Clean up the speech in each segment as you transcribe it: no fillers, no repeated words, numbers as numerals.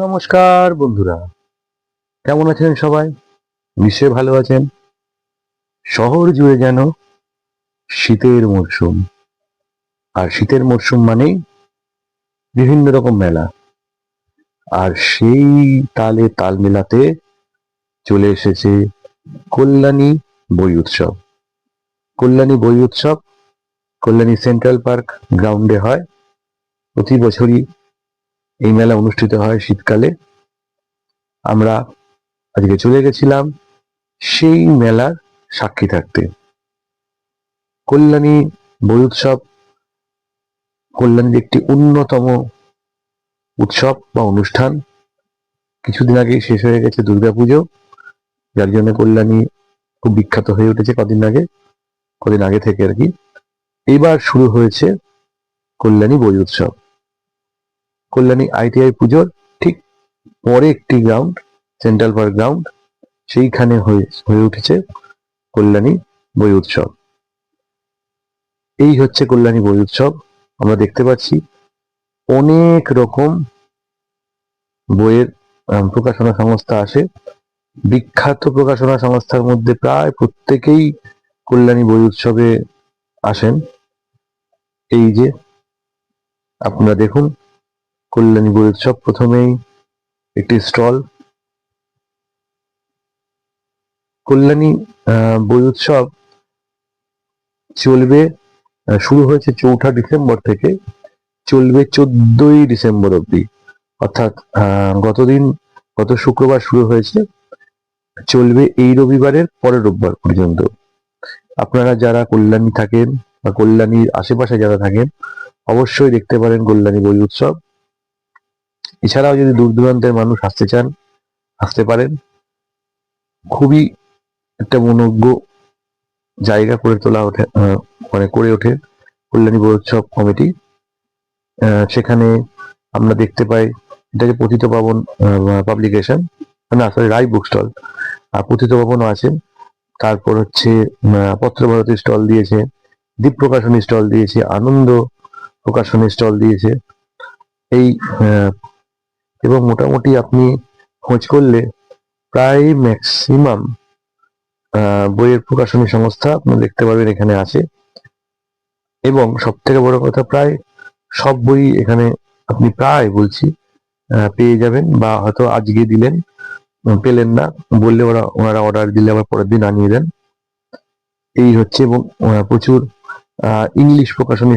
নমস্কার বন্ধুরা, কেমন আছেন সবাই? নিশ্চয়ই ভালো আছেন। শহর জুড়ে যেন শীতের মরশুম, আর শীতের মরশুম মানেই বিভিন্ন রকম মেলা। আর সেই তালে তাল মেলাতে চলে এসেছে কল্যাণী বই উৎসব। কল্যাণী বই উৎসব কল্যাণী সেন্ট্রাল পার্ক গ্রাউন্ডে হয়। প্রতি বছরই এই মেলা অনুষ্ঠিত হয় শীতকালে। আমরা আজকে চলে গেছিলাম সেই মেলার সাক্ষী থাকতে। কল্যাণী বই উৎসব কল্যাণীর একটি অন্যতম উৎসব বা অনুষ্ঠান। কিছুদিন আগেই শেষ হয়ে গেছে দুর্গাপুজো, যার জন্য কল্যাণী খুব বিখ্যাত হয়ে উঠেছে কদিন আগে থেকে আর কি। এইবার শুরু হয়েছে কল্যাণী বই উৎসব। কল্যাণী আইটিআই পুজোর ঠিক পরে একটি গ্রাউন্ড, সেন্ট্রাল পার্ক গ্রাউন্ড, সেইখানে হয়ে উঠেছে কল্যাণী বই উৎসব। এই হচ্ছে কল্যাণী বই উৎসব। আমরা দেখতে পাচ্ছি অনেক রকম বইয়ের প্রকাশনা সংস্থা আসে। বিখ্যাত প্রকাশনা সংস্থার মধ্যে প্রায় প্রত্যেকেই কল্যাণী বই উৎসবে আসেন। এই যে আপনারা দেখুন, কল্যাণী বই উৎসব প্রথমেই একটি স্টল। কল্যাণী বই উৎসব চলবে, শুরু হয়েছে 4 ডিসেম্বর থেকে, চলবে 14ই ডিসেম্বর অব্দি। অর্থাৎ গত শুক্রবার শুরু হয়েছে, চলবে এই রবিবারের পরের রোববার পর্যন্ত। আপনারা যারা কল্যাণী থাকেন বা কল্যাণীর আশেপাশে যারা থাকেন, অবশ্যই দেখতে পারেন কল্যাণী বই উৎসব। এছাড়াও যদি দূর দূরান্তের মানুষ আসতে চান, আসতে পারেন। খুবই একটা মনোজ্ঞ জায়গা করে ওঠে কল্যাণী বই উৎসব কমিটি। সেখানে আমরা দেখতে পাই, এটা যে পতিত পাবন পাবলিকেশন, না সরি, রায় বুক স্টল, আর পতিত পাবনও আছে। তারপর হচ্ছে পত্রভারতী স্টল দিয়েছে, দীপ প্রকাশনী স্টল দিয়েছে, আনন্দ প্রকাশনী স্টল দিয়েছে। এই এবং মোটামুটি আপনি খোঁজ করলে প্রায় ম্যাক্সিমাম বইয়ের প্রকাশনী সংস্থা আপনি দেখতে পারবেন এখানে আছে। এবং সব থেকে বড় কথা, প্রায় সব বই এখানে আপনি প্রায় বলছি পেয়ে যাবেন, বা হয়তো আজকে দিলেন, পেলেন না, বললে ওনারা অর্ডার দিলে আবার পরের দিন আনিয়ে দেন। এই হচ্ছে। এবং প্রচুর ইংলিশ প্রকাশনা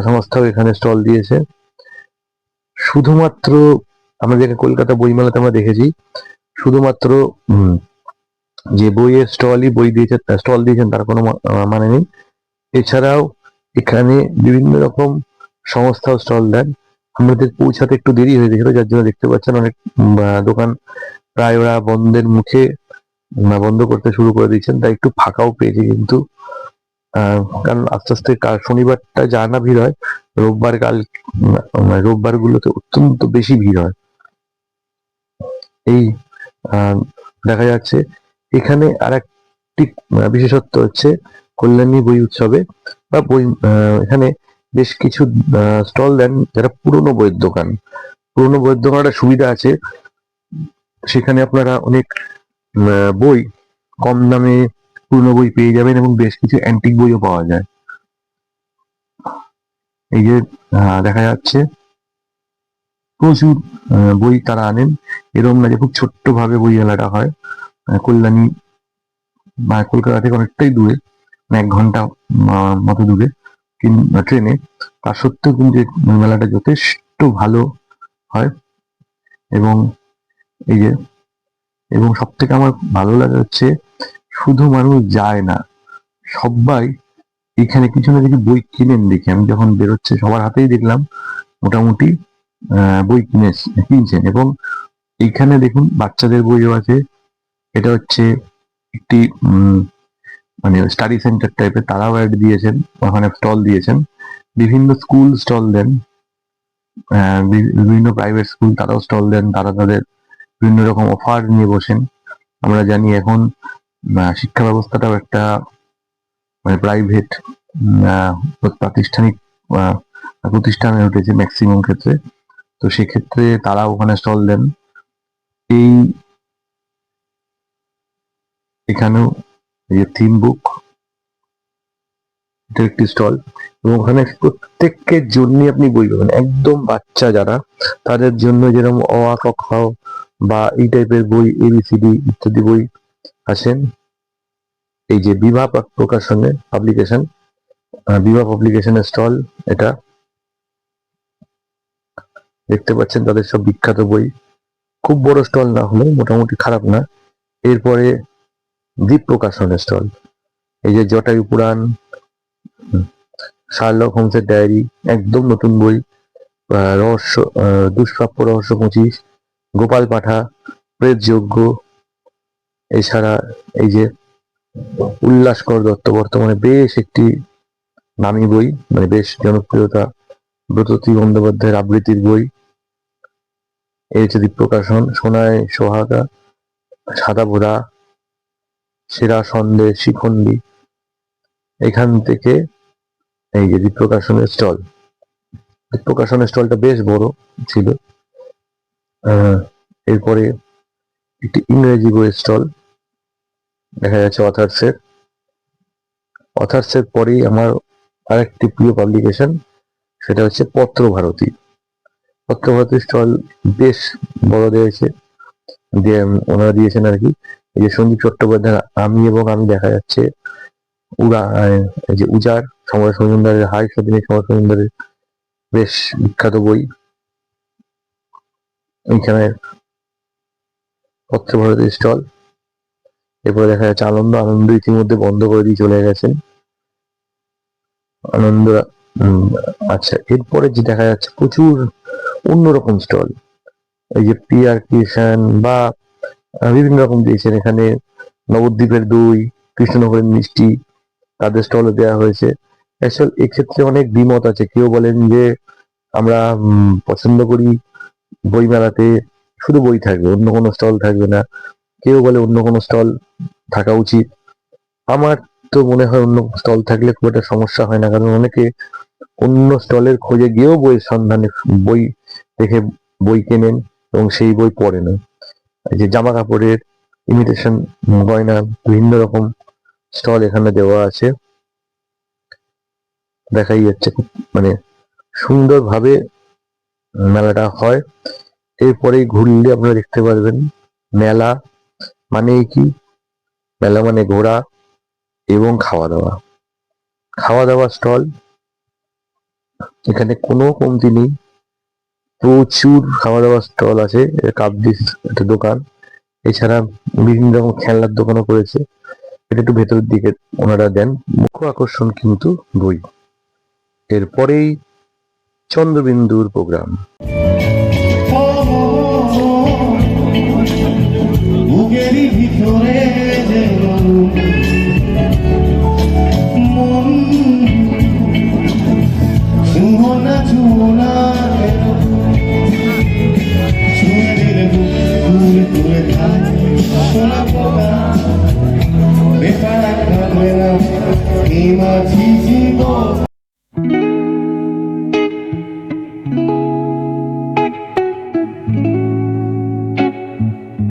সংস্থাও এখানে স্টল দিয়েছে। শুধুমাত্র আমরা যেটা কলকাতা বইমেলাতে আমরা দেখেছি, শুধুমাত্র যে বইয়ের স্টল দিয়েছেন তার কোনো মানে নেই। এছাড়াও এখানে বিভিন্ন রকম সংস্থাও স্টল দেন। আমাদের পৌঁছাতে একটু দেরি হয়ে গেছিল, যার জন্য দেখতে পাচ্ছেন অনেক দোকান প্রায় ওরা বন্ধ করতে শুরু করে দিয়েছেন, তাই একটু ফাঁকাও পেয়েছে। কিন্তু কারণ আস্তে আস্তে শনিবারটা যা না ভিড় হয়, রোববার গুলোতে অত্যন্ত বেশি ভিড় হয়। এই দেখা যাচ্ছে এখানে আর একটি বিশেষত্ব হচ্ছে কল্যাণী বই উৎসবে বা এখানে বেশ কিছু স্টল দেন যারা পুরনো বইয়ের দোকান। পুরনো বইয়ের দোকানের একটা সুবিধা আছে, সেখানে আপনারা অনেক বই কম দামে পুরনো বই পেয়ে যাবেন, এবং বেশ কিছু অ্যান্টিক বইও পাওয়া যায়। এই যে দেখা যাচ্ছে প্রচুর বই তারা আনেন। এরকম না যে খুব ছোট্ট ভাবে বই মেলাটা হয়। কল্যাণী বা কলকাতা থেকে অনেকটাই দূরে, 1 ঘন্টা মতো দূরে ট্রেনে, তা সত্ত্বেও কিন্তু মেলাটা যথেষ্ট ভালো হয়। এবং এই যে, এবং সব থেকে আমার ভালো লাগে হচ্ছে, শুধু মানুষ যায় না, সবাই এখানে কিছু না কিছু বই কিনেন। দেখি আমি যখন বেরোচ্ছে সবার হাতেই দেখলাম মোটামুটি বই কিনছেন। এবং এইখানে দেখুন বাচ্চাদের বইও আছে। এটা হচ্ছে একটি মানে স্টাডি সেন্টার টাইপের, তারাও অ্যাড দিয়েছেন, ওখানে স্টল দিয়েছেন। বিভিন্ন স্কুল স্টল দেন, বিভিন্ন প্রাইভেট স্কুল তারাও স্টল দেন, তারা তাদের বিভিন্ন রকম অফার নিয়ে বসেন। আমরা জানি এখন শিক্ষা ব্যবস্থাটাও একটা মানে প্রাইভেট প্রাতিষ্ঠানিক প্রতিষ্ঠান হয়ে উঠেছে ম্যাক্সিমাম ক্ষেত্রে। তো সেক্ষেত্রে তারা ওখানে স্টল দেন। এখানেও এই যে থিম বুক, এটা একটি স্টল, এবং ওখানে প্রত্যেকের জন্য আপনি বই পাবেন, একদম বাচ্চা যারা তাদের জন্য, যেরকম অ আ ক খ বা এই টাইপের বই, এবিসিডি ইত্যাদি বই আছেন। এই যে বিভা প্রকাশনের পাবলিকেশন, বিভা পাবলিকেশনের স্টল, এটা দেখতে পাচ্ছেন তাদের সব বিখ্যাত বই, খুব বড় স্টল না হলেও মোটামুটি খারাপ না। এরপরে দ্বীপ প্রকাশনের স্টল, এই যে জটায়ু পুরাণ, শার্লক হোমসের ডায়েরি, একদম নতুন বই, রহস্য, দুষ্প্রাপ্য রহস্য 25, গোপাল পাঠা, প্রেতযজ্ঞ, এছাড়া এই যে উল্লাসকর দত্ত, বর্তমানে বেশ একটি নামী বই, মানে বেশ জনপ্রিয়তা, ব্রততী বন্দ্যোপাধ্যায়ের আবৃত্তির বই। এই হচ্ছে দ্বীপ প্রকাশন। সোনায় সোহাগা, সাদা ভোরা, সেরা সন্দেশ, শিখণ্ডী, এখান থেকে এই যে দ্বীপ প্রকাশনের স্টল, দ্বীপ প্রকাশনের স্টলটা বেশ বড় ছিল। এরপরে একটি ইংরেজি বইয়ের স্টল দেখা যাচ্ছে, অথার্সের পরেই আমার আরেকটি প্রিয় পাবলিকেশন, সেটা হচ্ছে পত্রভারতী। পত্রভারতী স্টল বেশ বড় দিয়েছে, ওনারা দিয়েছেন আর কি। এই যে সন্দীপ চট্টোপাধ্যায়ের আমি এবং আমি দেখা যাচ্ছে, এই যে উজার, সমরেশ মজুমদারের হাই সদিনী, সমরেশ মজুমদারের বেশ বিখ্যাত বই। এইখানে পত্রভারতী স্টল। এরপরে দেখা যাচ্ছে আনন্দ ইতিমধ্যে বন্ধ করে দিয়ে চলে গেছেন আনন্দ। আচ্ছা, এরপরে যে দেখা যাচ্ছে প্রচুর অন্যরকম স্টল, এই যে পিআর কিষান বা বিভিন্ন রকম দিয়েছেন। এখানে নবদ্বীপের দই, কৃষ্ণনগরের মিষ্টি, তাদের স্টলও দেওয়া হয়েছে। অ্যাকচুয়াল এক্ষেত্রে অনেক দ্বিমত আছে। কেউ বলেন যে আমরা পছন্দ করি বই মেলাতে শুধু বই থাকবে, অন্য কোনো স্টল থাকবে না। কেউ বলে অন্য কোনো স্টল থাকা উচিত। আমার তো মনে হয় অন্য স্টল থাকলে খুব একটা সমস্যা হয় না, কারণ অনেকে অন্য স্টলের খোঁজে গিয়েও বইয়ের সন্ধানে বই দেখে বই কেনেন এবং সেই বই পড়েন। এই যে জামা কাপড়ের, ইমিটেশন গয়না, বিভিন্ন রকম স্টল এখানে দেওয়া আছে, দেখাই যাচ্ছে খুব মানে সুন্দরভাবে মেলাটা হয়। এরপরেই ঘুরলে আপনারা দেখতে পারবেন মেলা মানে কি, মেলা মানে ঘোরা এবং খাওয়া দাওয়া স্টল, এখানে কোনো কমতি নেই, প্রচুর খাওয়া দাওয়ার স্টল আছে। কাপডিস একটা দোকান, এছাড়া বিভিন্ন রকম খেলনার দোকানও করেছে। এটা একটু ভেতরের দিকে ওনারা দেন। মুখ্য আকর্ষণ কিন্তু বই। এরপরেই চন্দ্রবিন্দুর programme. Prepara a câmera, queima de